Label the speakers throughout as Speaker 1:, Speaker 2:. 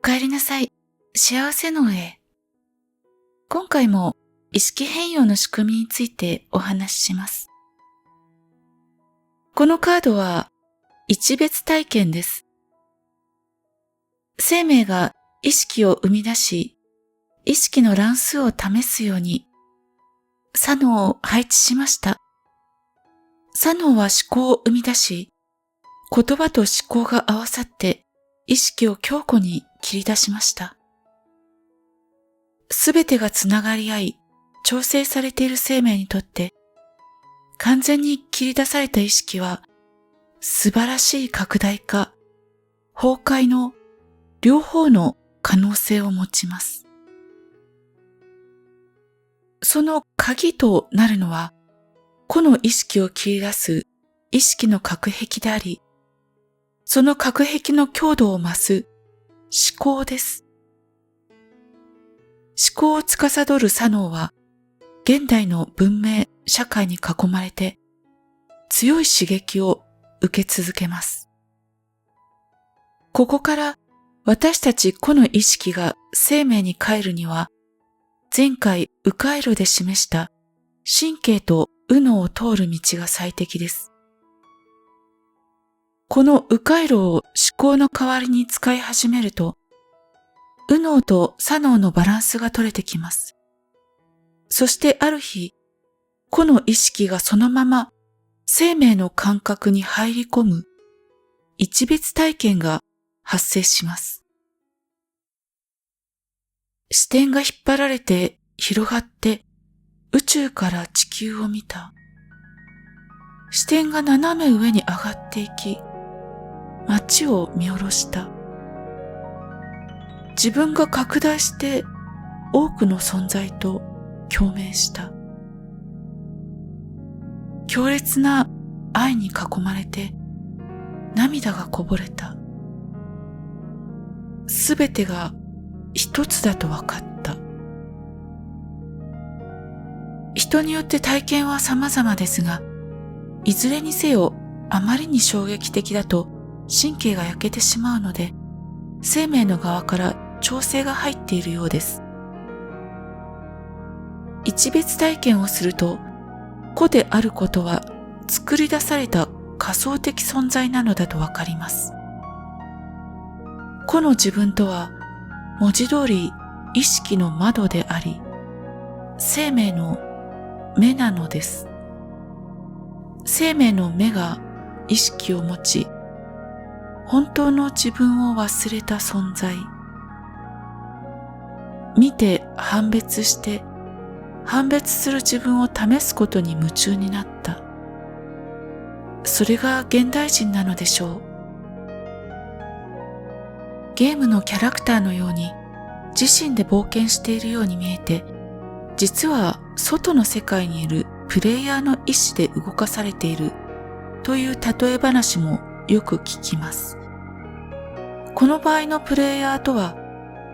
Speaker 1: かえりなさい。幸せの上。今回も意識変容の仕組みについてお話しします。このカードは一別体験です。生命が意識を生み出し、意識の乱数を試すように、左脳を配置しました。左脳は思考を生み出し、言葉と思考が合わさって意識を強固に切り出しました。すべてがつながり合い、調整されている生命にとって、完全に切り出された意識は、素晴らしい拡大か、崩壊の両方の可能性を持ちます。その鍵となるのは、個の意識を切り出す意識の隔壁であり、その隔壁の強度を増す思考です。思考を司る左脳は、現代の文明、社会に囲まれて、強い刺激を受け続けます。ここから私たち個の意識が生命に帰るには、前回迂回路で示した神経と右脳を通る道が最適です。この迂回路を思考の代わりに使い始めると、右脳と左脳のバランスが取れてきます。そしてある日、個の意識がそのまま生命の感覚に入り込む一別体験が発生します。視点が引っ張られて広がって宇宙から地球を見た。視点が斜め上に上がっていき、街を見下ろした。自分が拡大して多くの存在と共鳴した。強烈な愛に囲まれて涙がこぼれた。すべてが一つだと分かった。人によって体験は様々ですが、いずれにせよあまりに衝撃的だと神経が焼けてしまうので、生命の側から調整が入っているようです。一別体験をすると、個であることは作り出された仮想的存在なのだとわかります。個の自分とは文字通り意識の窓であり、生命の目なのです。生命の目が意識を持ち、本当の自分を忘れた存在。見て判別して、判別する自分を試すことに夢中になった。それが現代人なのでしょう。ゲームのキャラクターのように自身で冒険しているように見えて、実は外の世界にいるプレイヤーの意志で動かされているという例え話もよく聞きます。この場合のプレイヤーとは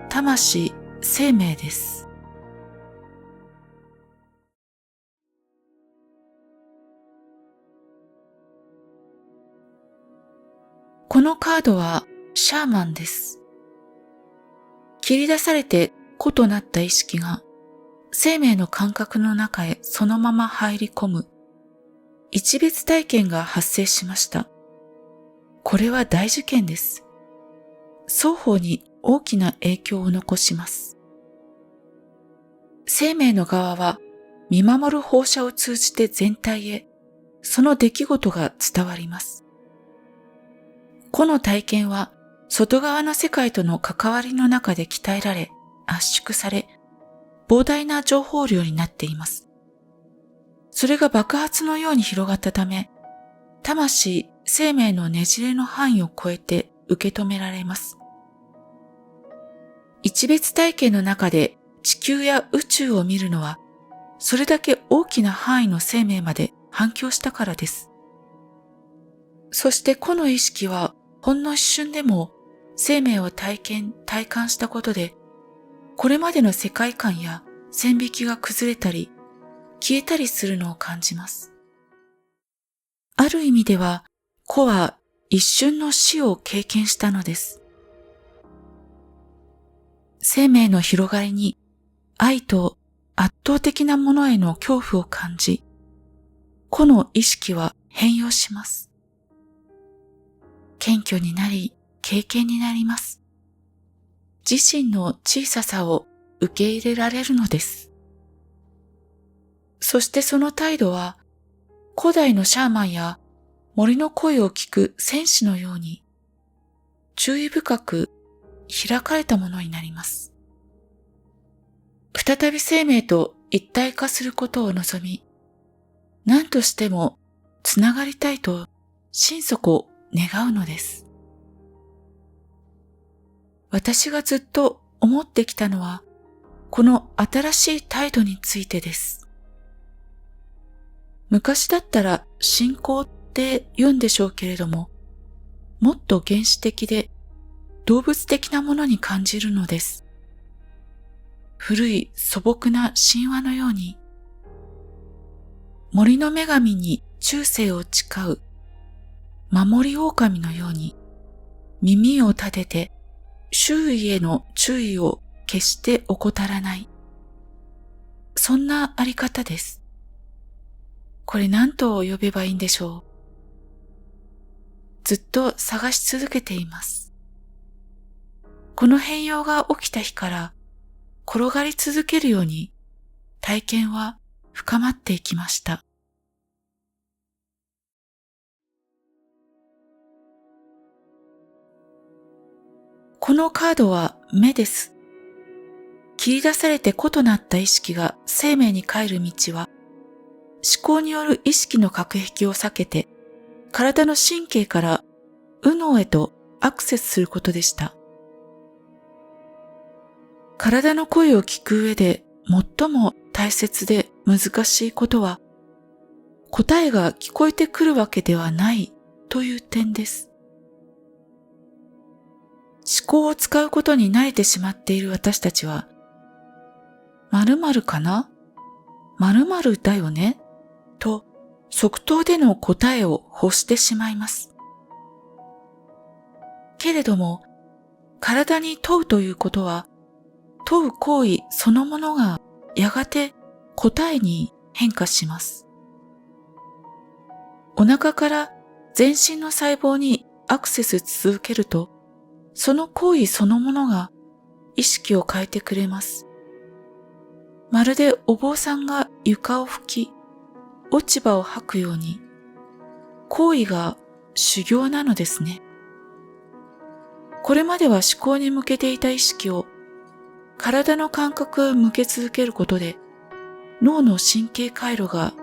Speaker 1: 魂、生命です。このカードはシャーマンです。切り出されて個となった意識が生命の感覚の中へそのまま入り込む一別体験が発生しました。これは大事件です。双方に大きな影響を残します。生命の側は見守る放射を通じて全体へその出来事が伝わります。個の体験は外側の世界との関わりの中で鍛えられ、圧縮され、膨大な情報量になっています。それが爆発のように広がったため、魂、生命のねじれの範囲を超えて受け止められます。一別体験の中で地球や宇宙を見るのは、それだけ大きな範囲の生命まで反響したからです。そして個の意識はほんの一瞬でも生命を体感したことで、これまでの世界観や線引きが崩れたり、消えたりするのを感じます。ある意味では、個は一瞬の死を経験したのです。生命の広がりに愛と圧倒的なものへの恐怖を感じ、個の意識は変容します。謙虚になり、経験になります。自身の小ささを受け入れられるのです。そしてその態度は、古代のシャーマンや森の声を聞く戦士のように、注意深く開かれたものになります。再び生命と一体化することを望み、何としてもつながりたいと心底願うのです。私がずっと思ってきたのは、この新しい態度についてです。昔だったら信仰って言うんでしょうけれども、もっと原始的で動物的なものに感じるのです。古い素朴な神話のように、森の女神に忠誠を誓う守り狼のように、耳を立てて周囲への注意を決して怠らない。そんなあり方です。これ何と呼べばいいんでしょう。ずっと探し続けています。この変容が起きた日から転がり続けるように体験は深まっていきました。このカードは目です。切り出されて異なった意識が生命に帰る道は、思考による意識の隔壁を避けて、体の神経から右脳へとアクセスすることでした。体の声を聞く上で最も大切で難しいことは、答えが聞こえてくるわけではないという点です。思考を使うことに慣れてしまっている私たちは、〇〇かな？〇〇だよね？と即答での答えを欲してしまいます。けれども、体に問うということは、問う行為そのものがやがて答えに変化します。お腹から全身の細胞にアクセス続けると、その行為そのものが意識を変えてくれます。まるでお坊さんが床を拭き、落ち葉を吐くように、行為が修行なのですね。これまでは思考に向けていた意識を体の感覚へ向け続けることで脳の神経回路が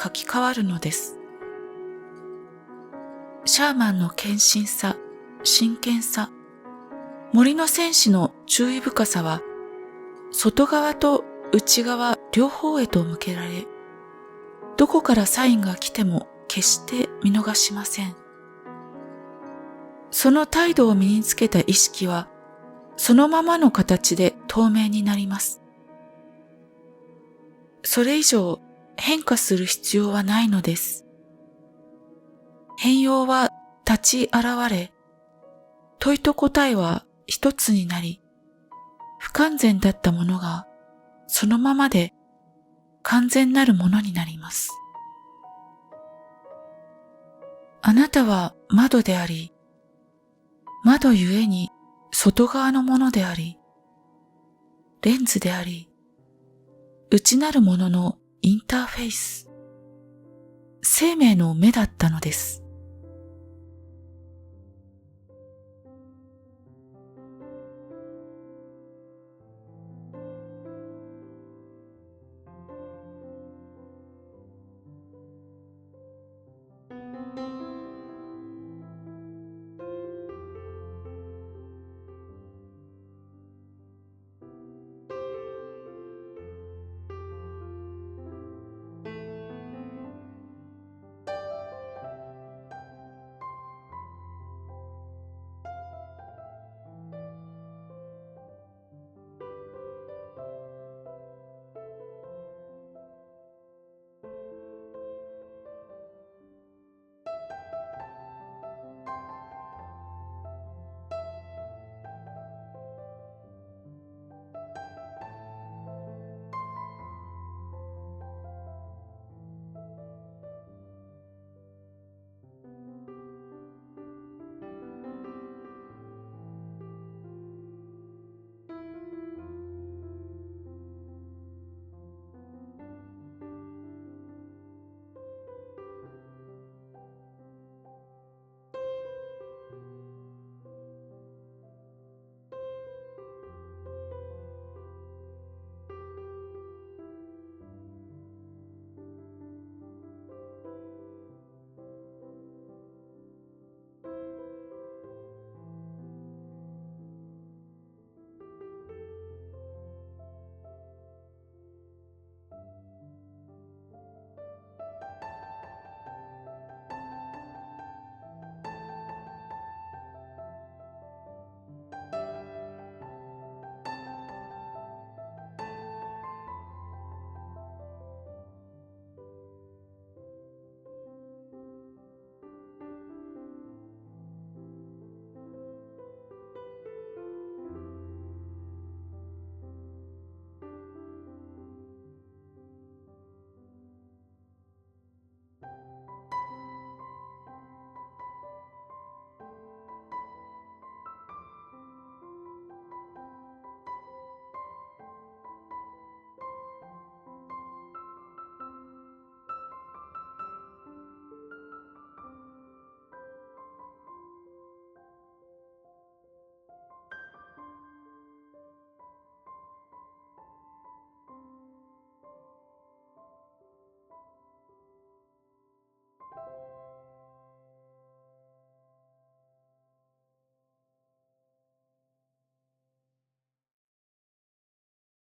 Speaker 1: 書き換わるのです。シャーマンの献身さ、真剣さ、森の戦士の注意深さは外側と内側両方へと向けられ、どこからサインが来ても決して見逃しません。その態度を身につけた意識は、そのままの形で透明になります。それ以上変化する必要はないのです。変容は立ち現れ、問いと答えは一つになり、不完全だったものがそのままで完全なるものになります。あなたは窓であり、窓ゆえに外側のものであり、レンズであり、内なるもののインターフェイス、生命の目だったのです。